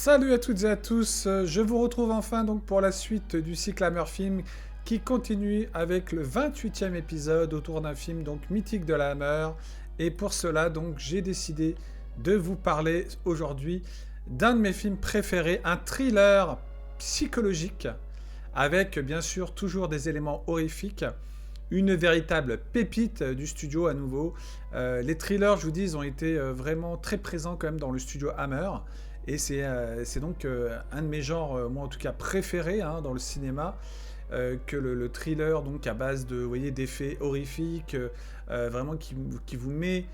Salut à toutes et à tous, je vous retrouve enfin donc pour la suite du cycle Hammer Film qui continue avec le 28e épisode autour d'un film donc mythique de la Hammer. Et pour cela donc j'ai décidé de vous parler aujourd'hui d'un de mes films préférés, un thriller psychologique avec bien sûr toujours des éléments horrifiques, une véritable pépite du studio à nouveau. Les thrillers, je vous dis, ils ont été vraiment très présents quand même dans le studio Hammer. Et c'est donc un de mes genres, moi en tout cas préférés dans le cinéma, que le thriller donc à base de, vous voyez, d'effets horrifiques, vraiment qui vous met,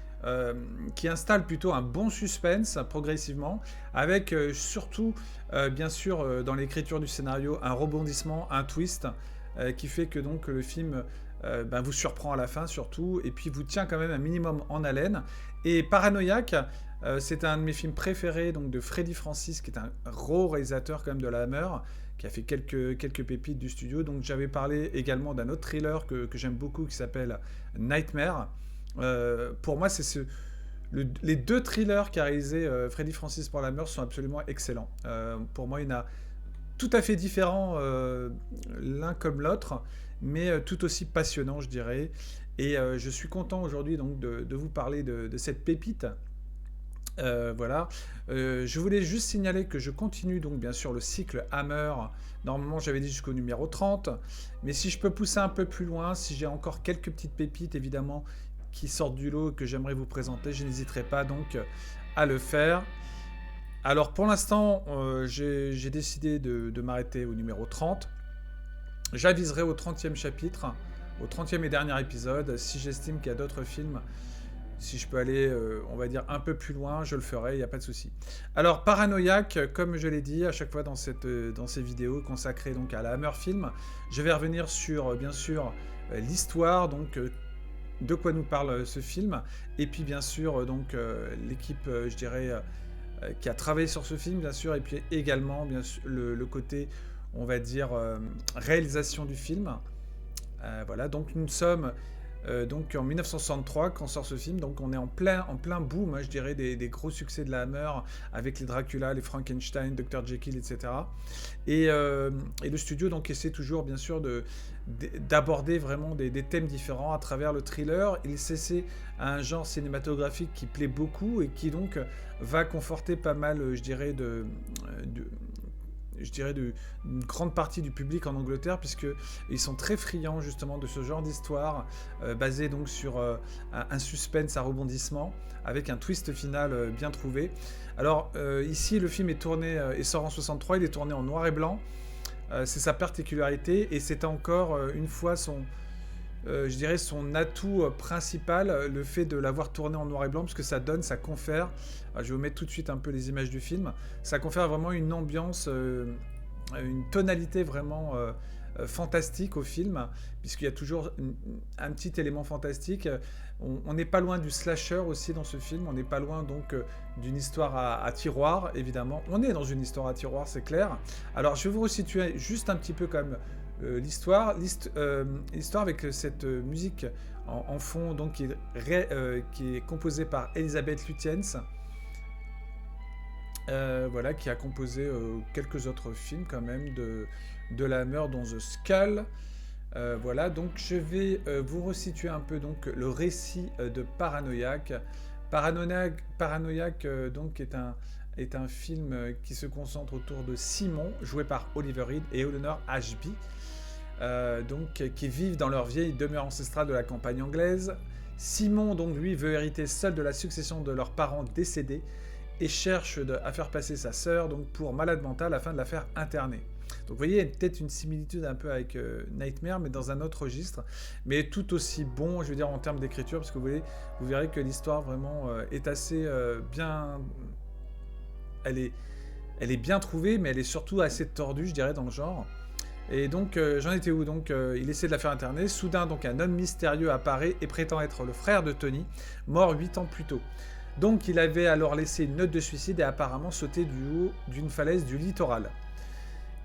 qui installe plutôt un bon suspense progressivement, avec surtout bien sûr dans l'écriture du scénario un rebondissement, un twist qui fait que donc le film vous surprend à la fin surtout, et puis vous tient quand même un minimum en haleine. Et Paranoïaque, c'est un de mes films préférés donc de Freddy Francis, qui est un gros réalisateur quand même de la Hammer, qui a fait quelques pépites du studio. Donc j'avais parlé également d'un autre thriller que j'aime beaucoup qui s'appelle Nightmare. Pour moi, les deux thrillers qu'a réalisé Freddy Francis pour la Hammer sont absolument excellents. Pour moi, il y en a tout à fait différents l'un comme l'autre, mais tout aussi passionnants, je dirais. Et je suis content aujourd'hui donc de vous parler de cette pépite. Voilà. Je voulais juste signaler que je continue donc bien sûr le cycle Hammer. Normalement j'avais dit jusqu'au numéro 30, mais si je peux pousser un peu plus loin, si j'ai encore quelques petites pépites évidemment qui sortent du lot et que j'aimerais vous présenter, je n'hésiterai pas donc à le faire. Alors pour l'instant j'ai décidé de m'arrêter au numéro 30. J'aviserai au 30e chapitre, au 30e et dernier épisode. Si j'estime qu'il y a d'autres films, si je peux aller, on va dire, un peu plus loin, je le ferai, il n'y a pas de souci. Alors, Paranoïaque, comme je l'ai dit à chaque fois dans ces vidéos consacrées donc à la Hammer Film, je vais revenir sur, bien sûr, l'histoire, donc de quoi nous parle ce film, et puis bien sûr, donc l'équipe, je dirais, qui a travaillé sur ce film, bien sûr, et puis également, bien sûr, le côté, on va dire, réalisation du film. Voilà, donc nous sommes donc en 1963 quand sort ce film, donc on est en plein boom, je dirais, des gros succès de la Hammer, avec les Dracula, les Frankenstein, Dr. Jekyll, etc. Et le studio donc essaie toujours bien sûr d'aborder vraiment des thèmes différents à travers le thriller. Il s'essaie à un genre cinématographique qui plaît beaucoup et qui donc va conforter pas mal, je dirais, d'une grande partie du public en Angleterre, puisqu'ils sont très friands justement de ce genre d'histoire, basée donc sur un suspense à rebondissement, avec un twist final bien trouvé. Alors ici, le film est tourné et sort en 63, il est tourné en noir et blanc, c'est sa particularité, et c'est encore une fois je dirais son atout principal, le fait de l'avoir tourné en noir et blanc, parce que ça confère, je vais vous mettre tout de suite un peu les images du film, ça confère vraiment une ambiance, une tonalité vraiment fantastique au film, puisqu'il y a toujours un petit élément fantastique. On n'est pas loin du slasher aussi dans ce film, on n'est pas loin donc d'une histoire à tiroir, évidemment. On est dans une histoire à tiroir, c'est clair. Alors je vais vous resituer juste un petit peu quand même l'histoire avec cette musique en fond donc qui est composée par Elizabeth Lutyens, voilà, qui a composé quelques autres films quand même de la Hammer, dont The Skull. Voilà, donc je vais vous resituer un peu donc le récit de Paranoïaque. Paranoïaque donc est un film qui se concentre autour de Simon, joué par Oliver Reed, et Eleanor Ashby, donc qui vivent dans leur vieille demeure ancestrale de la campagne anglaise. Simon donc lui veut hériter seul de la succession de leurs parents décédés et cherche à faire passer sa sœur donc pour malade mentale afin de la faire interner. Donc vous voyez, il y a peut-être une similitude un peu avec Nightmare, mais dans un autre registre, mais tout aussi bon, je veux dire, en termes d'écriture, parce que vous verrez que l'histoire vraiment est assez bien... Elle est bien trouvée, mais elle est surtout assez tordue, je dirais, dans le genre. Et donc, j'en étais où? Donc, il essaie de la faire interner. Soudain, donc, un homme mystérieux apparaît et prétend être le frère de Tony, mort 8 ans plus tôt. Donc, il avait alors laissé une note de suicide et apparemment sauté du haut d'une falaise du littoral.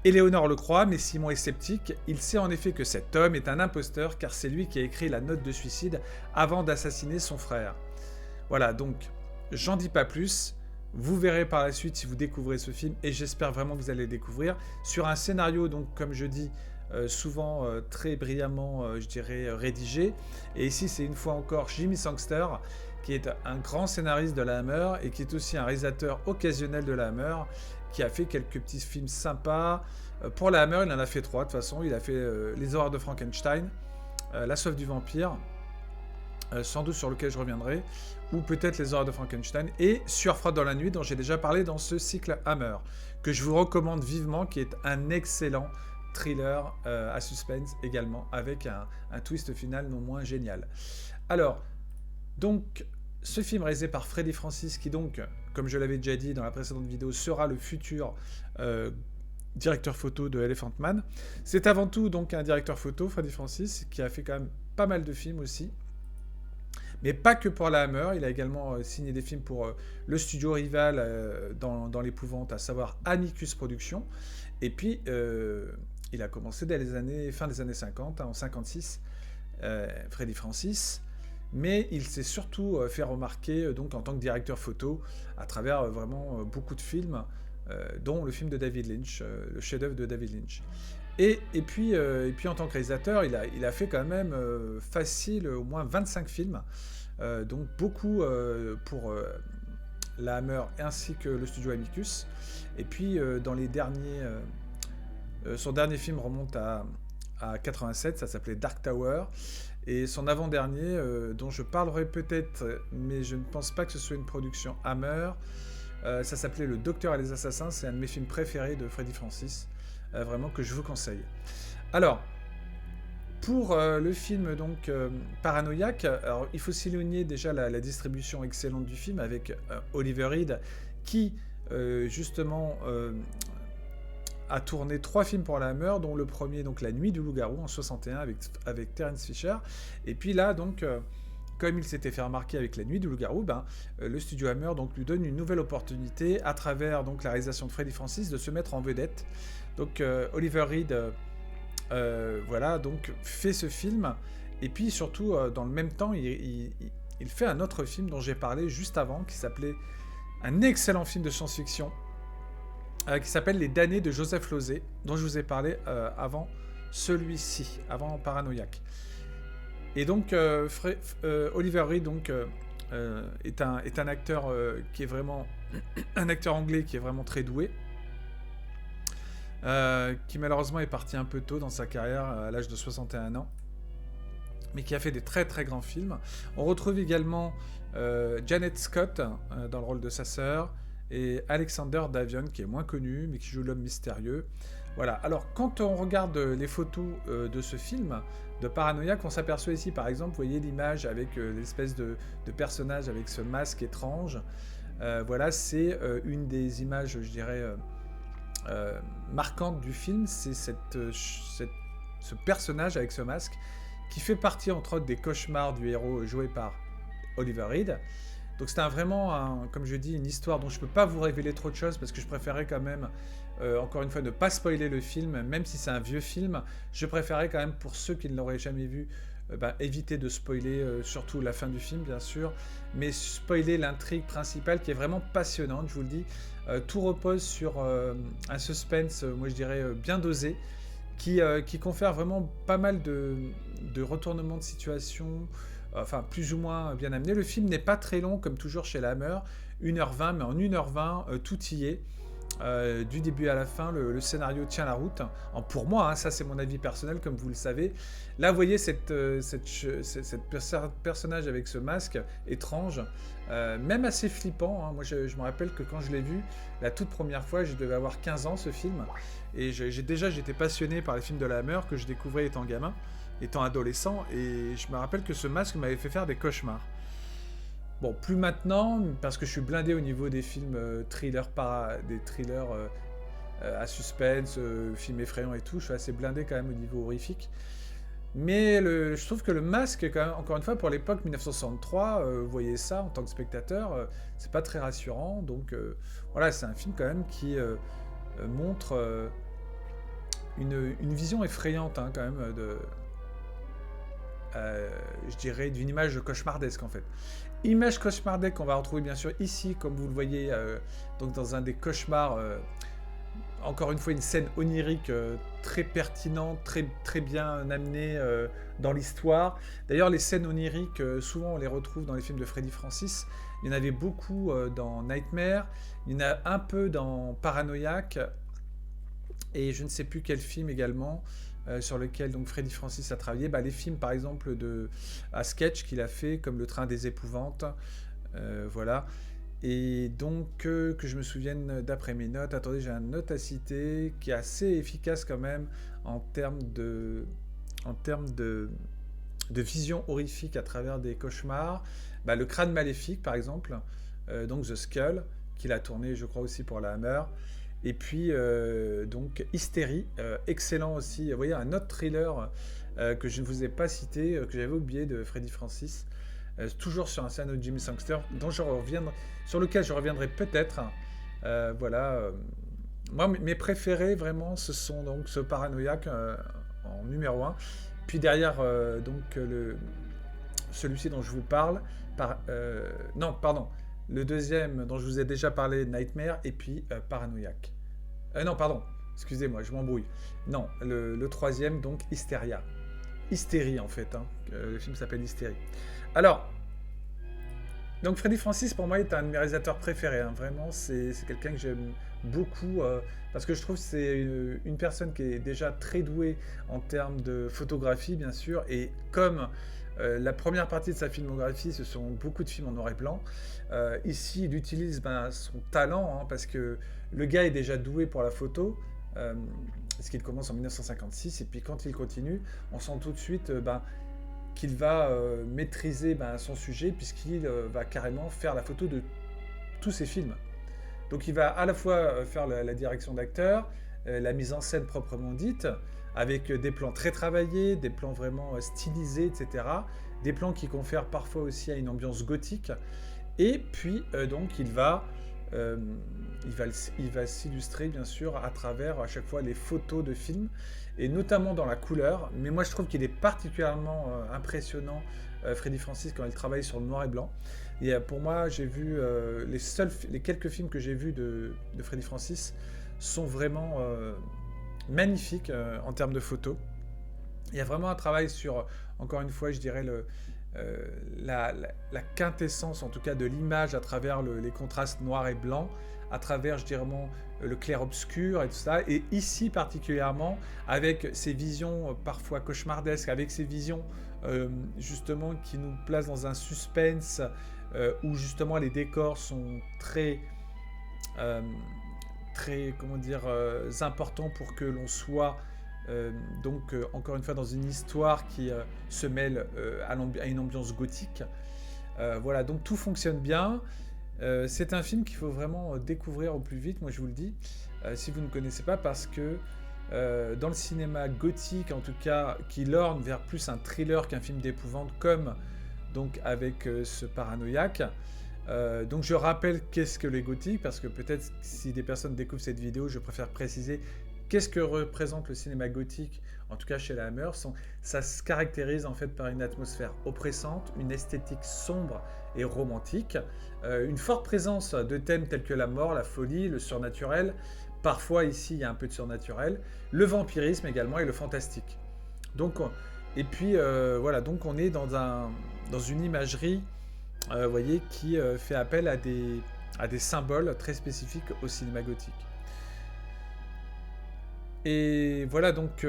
Éléonore le croit, mais Simon est sceptique. Il sait en effet que cet homme est un imposteur, car c'est lui qui a écrit la note de suicide avant d'assassiner son frère. Voilà, donc, j'en dis pas plus. Vous verrez par la suite si vous découvrez ce film, et j'espère vraiment que vous allez le découvrir, sur un scénario, donc comme je dis, souvent très brillamment, je dirais, rédigé. Et ici, c'est une fois encore Jimmy Sangster, qui est un grand scénariste de la Hammer, et qui est aussi un réalisateur occasionnel de la Hammer, qui a fait quelques petits films sympas. Pour la Hammer, il en a fait 3 de toute façon. Il a fait Les Horreurs de Frankenstein, La Soif du Vampire, sans doute sur lequel je reviendrai, ou peut-être Les Horreurs de Frankenstein, et Sueur froide dans la nuit, dont j'ai déjà parlé dans ce cycle Hammer, que je vous recommande vivement, qui est un excellent thriller à suspense également, avec un twist final non moins génial. Alors, donc, ce film réalisé par Freddy Francis, qui donc, comme je l'avais déjà dit dans la précédente vidéo, sera le futur directeur photo de Elephant Man. C'est avant tout donc un directeur photo, Freddy Francis, qui a fait quand même pas mal de films aussi. Mais pas que pour la Hammer, il a également signé des films pour le studio rival dans l'épouvante, à savoir Amicus Productions. Et puis, il a commencé dès fin des années 50, en 56, Freddy Francis. Mais il s'est surtout fait remarquer donc, en tant que directeur photo à travers vraiment beaucoup de films, dont le film de David Lynch, le chef-d'œuvre de David Lynch. Et puis en tant que réalisateur, il a fait quand même facile au moins 25 films, donc beaucoup pour la Hammer ainsi que le studio Amicus. Et puis dans les derniers, son dernier film remonte à 87, ça s'appelait Dark Tower. Et son avant-dernier, dont je parlerai peut-être, mais je ne pense pas que ce soit une production Hammer, ça s'appelait Le Docteur et les Assassins. C'est un de mes films préférés de Freddy Francis, vraiment que je vous conseille. Alors, pour le film donc Paranoïaque, alors, il faut souligner déjà la distribution excellente du film avec Oliver Reed, qui justement a tourné 3 films pour la Hammer, dont le premier, donc La Nuit du Loup-Garou, en 61, avec Terence Fisher. Et puis là, donc, comme il s'était fait remarquer avec La Nuit du Loup-Garou, le studio Hammer donc, lui donne une nouvelle opportunité, à travers donc, la réalisation de Freddy Francis, de se mettre en vedette. Donc, Oliver Reed voilà, donc, fait ce film. Et puis, surtout, dans le même temps, il fait un autre film dont j'ai parlé juste avant, qui s'appelait un excellent film de science-fiction, qui s'appelle Les Damnés de Joseph Losey, dont je vous ai parlé avant celui-ci, avant Paranoïaque. Et donc, Oliver Reed donc, est un acteur qui est vraiment un acteur anglais qui est vraiment très doué, qui malheureusement est parti un peu tôt dans sa carrière, à l'âge de 61 ans, mais qui a fait des très très grands films. On retrouve également Janet Scott dans le rôle de sa sœur, et Alexander Davion, qui est moins connu, mais qui joue l'homme mystérieux. Voilà. Alors, quand on regarde les photos de ce film, de Paranoïaque, on s'aperçoit ici, par exemple, vous voyez l'image avec l'espèce de personnage avec ce masque étrange. Voilà, c'est une des images, je dirais, marquantes du film. C'est ce personnage avec ce masque qui fait partie, entre autres, des cauchemars du héros joué par Oliver Reed. Donc c'est vraiment, comme je dis, une histoire dont je ne peux pas vous révéler trop de choses, parce que je préférais quand même, encore une fois, ne pas spoiler le film, même si c'est un vieux film. Je préférais quand même, pour ceux qui ne l'auraient jamais vu, éviter de spoiler, surtout la fin du film, bien sûr, mais spoiler l'intrigue principale qui est vraiment passionnante, je vous le dis. Tout repose sur un suspense, moi je dirais, bien dosé, qui confère vraiment pas mal de retournements de situation, enfin plus ou moins bien amené. Le film n'est pas très long, comme toujours chez la Hammer, 1h20, mais en 1h20, tout y est. Du début à la fin, le scénario tient la route. Pour moi, ça c'est mon avis personnel, comme vous le savez. Là, vous voyez cette personnage avec ce masque étrange, même assez flippant. Moi, je me rappelle que quand je l'ai vu, la toute première fois, je devais avoir 15 ans, ce film. Et j'étais passionné par les films de la Hammer, que je découvrais étant gamin, étant adolescent. Et je me rappelle que ce masque m'avait fait faire des cauchemars. Bon, plus maintenant, parce que je suis blindé au niveau des films thrillers à suspense, films effrayants et tout. Je suis assez blindé quand même au niveau horrifique. Mais je trouve que le masque, quand même, encore une fois, pour l'époque 1963, vous voyez ça en tant que spectateur, c'est pas très rassurant. Donc voilà, c'est un film quand même qui montre une vision effrayante, quand même, je dirais, d'une image cauchemardesque en fait. Image cauchemardesque qu'on va retrouver bien sûr ici, comme vous le voyez, donc dans un des cauchemars. Encore une fois, une scène onirique très pertinente, très bien amenée dans l'histoire. D'ailleurs, les scènes oniriques, souvent on les retrouve dans les films de Freddy Francis. Il y en avait beaucoup dans Nightmare, il y en a un peu dans Paranoiac, et je ne sais plus quel film également sur lequel donc Freddy Francis a travaillé. Bah, les films par exemple à sketch qu'il a fait, comme Le Train des Épouvantes, voilà. Et donc, que je me souvienne d'après mes notes, attendez, j'ai une note à citer qui est assez efficace quand même en termes de vision horrifique à travers des cauchemars. Bah, le crâne maléfique, par exemple, donc The Skull, qu'il a tourné, je crois, aussi pour la Hammer. Et puis, donc, Hystérie, excellent aussi. Vous voyez, un autre thriller que je ne vous ai pas cité, que j'avais oublié de Freddy Francis. Toujours sur un scénario de Jimmy Sangster, sur lequel je reviendrai peut-être. Voilà. Moi, mes préférés, vraiment, ce sont donc ce Paranoiac en numéro 1. Puis derrière, celui-ci dont je vous parle. Non, pardon. Le deuxième dont je vous ai déjà parlé, Nightmare, et puis Paranoiac. Non, pardon. Excusez-moi, je m'embrouille. Non, le troisième, donc Hysteria. Hystérie, en fait. Le film s'appelle Hystérie. Alors, donc Freddy Francis, pour moi, est un de mes réalisateurs préférés. Vraiment, c'est quelqu'un que j'aime beaucoup parce que je trouve que c'est une personne qui est déjà très douée en termes de photographie, bien sûr. Et comme la première partie de sa filmographie, ce sont beaucoup de films en noir et blanc, ici, il utilise son talent parce que le gars est déjà doué pour la photo. Parce qu'il commence en 1956 et puis quand il continue, on sent tout de suite qu'il va maîtriser son sujet puisqu'il va carrément faire la photo de tous ses films. Donc il va à la fois faire la direction d'acteur, la mise en scène proprement dite, avec des plans très travaillés, des plans vraiment stylisés, etc. Des plans qui confèrent parfois aussi à une ambiance gothique. Et puis donc il va s'illustrer bien sûr à travers à chaque fois les photos de films et notamment dans la couleur. Mais moi je trouve qu'il est particulièrement impressionnant Freddy Francis quand il travaille sur le noir et blanc. Et pour moi j'ai vu les quelques films que j'ai vus de Freddy Francis sont vraiment magnifiques en termes de photos. Il y a vraiment un travail sur, encore une fois je dirais la quintessence en tout cas de l'image à travers les contrastes noir et blanc, à travers je dirais le clair-obscur et tout ça, et ici particulièrement avec ces visions parfois cauchemardesques, avec ces visions justement qui nous placent dans un suspense où justement les décors sont très comment dire importants pour que l'on soit encore une fois dans une histoire qui se mêle à une ambiance gothique. Voilà, donc tout fonctionne bien. C'est un film qu'il faut vraiment découvrir au plus vite, moi je vous le dis, si vous ne connaissez pas, parce que dans le cinéma gothique, en tout cas, qui lorne vers plus un thriller qu'un film d'épouvante, comme donc avec ce Paranoiac. Donc je rappelle qu'est-ce que les gothiques, parce que peut-être si des personnes découvrent cette vidéo, je préfère préciser qu'est-ce que représente le cinéma gothique, en tout cas chez la Hammer. Ça se caractérise en fait par une atmosphère oppressante, une esthétique sombre et romantique, une forte présence de thèmes tels que la mort, la folie, le surnaturel. Parfois ici il y a un peu de surnaturel, le vampirisme également et le fantastique. Donc, et puis voilà, donc on est dans une imagerie, voyez, qui fait appel à des symboles très spécifiques au cinéma gothique. Et voilà, donc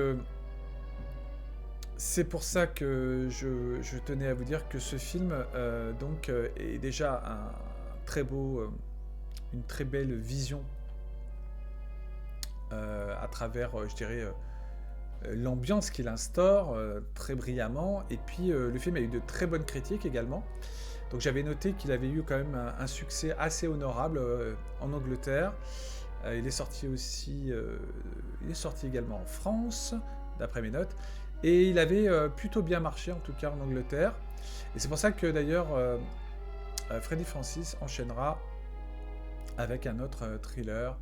c'est pour ça que je tenais à vous dire que ce film est déjà une très belle vision à travers, je dirais, l'ambiance qu'il instaure très brillamment. Et puis le film a eu de très bonnes critiques également. Donc j'avais noté qu'il avait eu quand même un succès assez honorable en Angleterre. Il est sorti également en France, d'après mes notes, et il avait plutôt bien marché en tout cas en Angleterre. Et c'est pour ça que d'ailleurs Freddy Francis enchaînera avec un autre thriller,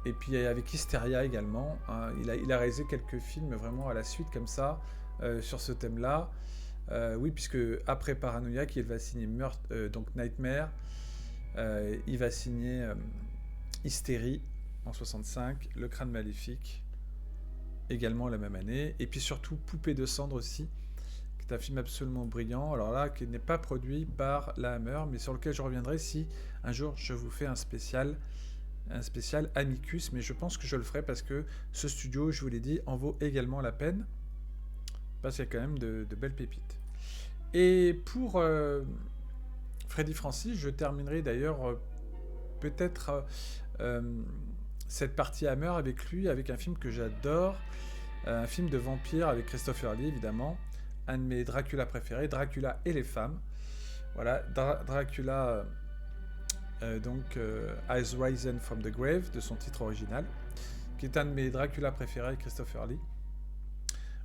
et puis avec Hysteria également. Il a réalisé quelques films vraiment à la suite comme ça, sur ce thème-là. Oui, puisque après Paranoïaque, il va signer donc Nightmare, il va signer Hystérie en 65, Le Crâne Maléfique également la même année, et puis surtout Poupée de cendre aussi, qui est un film absolument brillant, alors là, qui n'est pas produit par la Hammer, mais sur lequel je reviendrai si un jour je vous fais un spécial Amicus, mais je pense que je le ferai parce que ce studio, je vous l'ai dit, en vaut également la peine, parce qu'il y a quand même de belles pépites. Et pour Freddy Francis, je terminerai d'ailleurs peut-être cette partie Hammer avec lui, avec un film que j'adore, un film de vampire avec Christopher Lee évidemment, un de mes Dracula préférés, Dracula et les femmes. Voilà, Dracula Eyes Risen from the Grave, de son titre original, qui est un de mes Dracula préférés avec Christopher Lee.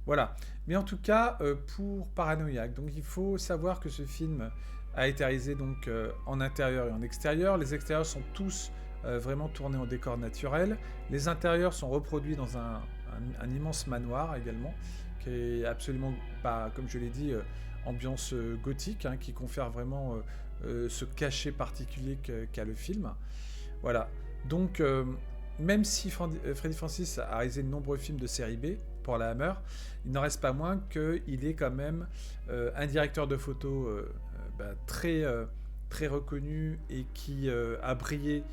Voilà, mais en tout cas, pour Paranoïaque, donc il faut savoir que ce film a été réalisé donc, en intérieur et en extérieur. Les extérieurs sont tous vraiment tournés en décor naturel. Les intérieurs sont reproduits dans un immense manoir également, qui est absolument, comme je l'ai dit, ambiance gothique, hein, qui confère vraiment ce cachet particulier qu'a le film. Voilà, donc même si Freddy Francis a réalisé de nombreux films de série B pour la Hammer, il n'en reste pas moins qu'il est quand même un directeur de photo très reconnu et qui a brillé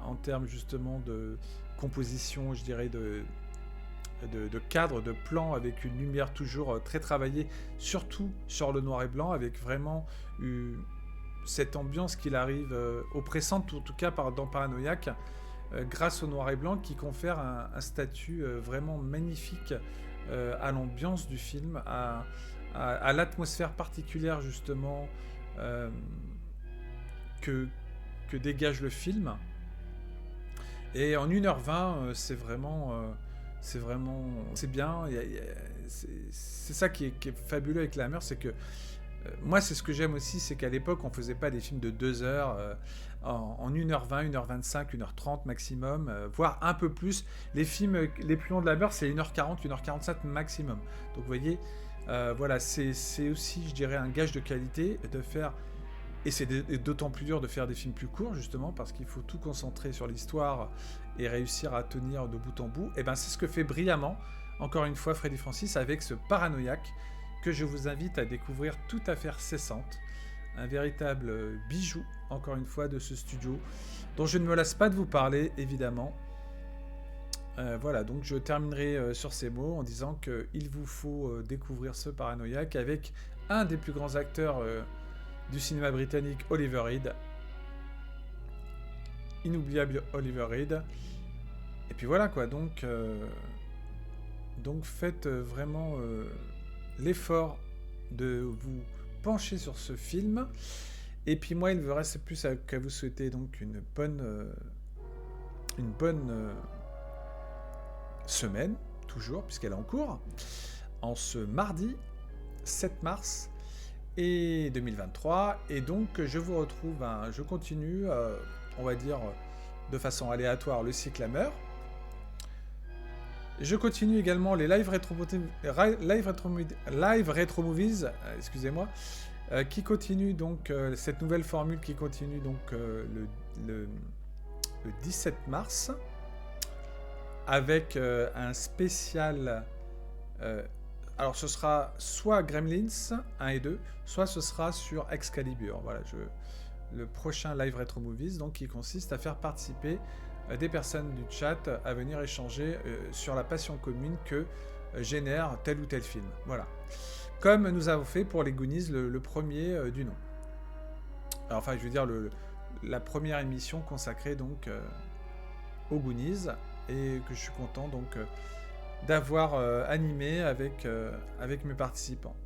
en termes justement de composition, je dirais, de cadre, de plan, avec une lumière toujours très travaillée, surtout sur le noir et blanc, avec vraiment cette ambiance qu'il arrive oppressante, en tout cas dans Paranoïaque, grâce au noir et blanc, qui confère un statut vraiment magnifique à l'ambiance du film, à l'atmosphère particulière justement que dégage le film. Et en 1h20, c'est bien. C'est ça qui est fabuleux avec la Hammer, c'est que moi, c'est ce que j'aime aussi, c'est qu'à l'époque, on faisait pas des films de 2 heures en 1h20, 1h25, 1h30 maximum, voire un peu plus. Les films les plus longs de la Hammer, c'est 1h40, 1h45 maximum. Donc, vous voyez, voilà, c'est aussi, je dirais, un gage de qualité de faire. Et c'est d'autant plus dur de faire des films plus courts, justement, parce qu'il faut tout concentrer sur l'histoire et réussir à tenir de bout en bout. Et bien, c'est ce que fait brillamment, encore une fois, Freddy Francis, avec ce Paranoïaque, que je vous invite à découvrir, tout à fait cessante. Un véritable bijou, encore une fois, de ce studio, dont je ne me lasse pas de vous parler, évidemment. Voilà, donc je terminerai sur ces mots en disant qu'il vous faut découvrir ce Paranoïaque avec un des plus grands acteurs du cinéma britannique, Oliver Reed. Inoubliable Oliver Reed. Et puis voilà quoi, donc faites vraiment l'effort de vous pencher sur ce film. Et puis moi, il me reste plus qu'à vous souhaiter donc une bonne semaine, toujours, puisqu'elle est en cours, en ce mardi 7 mars et 2023. Et donc, je vous retrouve, je continue, on va dire, de façon aléatoire, le cycle Hammer. Je continue également les live retro movies, excusez-moi, qui continue donc cette nouvelle formule qui continue donc le 17 mars avec un spécial. Alors ce sera soit Gremlins 1 et 2, soit ce sera sur Excalibur. Voilà, le prochain live retro movies, donc qui consiste à faire participer des personnes du chat à venir échanger sur la passion commune que génère tel ou tel film. Voilà. Comme nous avons fait pour les Goonies, le premier du nom. Alors, enfin, je veux dire, la première émission consacrée donc aux Goonies, et que je suis content donc d'avoir animé avec mes participants.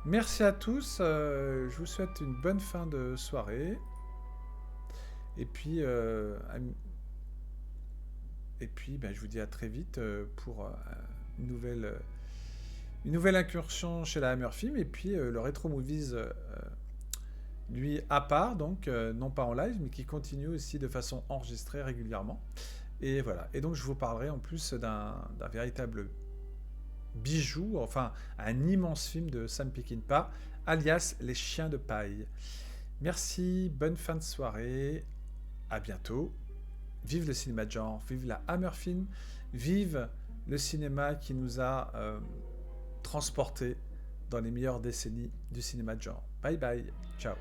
Merci à tous, je vous souhaite une bonne fin de soirée. Et puis, je vous dis à très vite pour une nouvelle incursion chez la Hammer Film. Et puis, le Retro Movies, lui, à part, donc, non pas en live, mais qui continue aussi de façon enregistrée régulièrement. Et voilà. Et donc, je vous parlerai en plus d'un véritable bijou, enfin un immense film de Sam Peckinpah, alias Les Chiens de paille. Merci, bonne fin de soirée, à bientôt. Vive le cinéma de genre, vive la Hammer Film, vive le cinéma qui nous a transportés dans les meilleures décennies du cinéma de genre. Bye bye, ciao.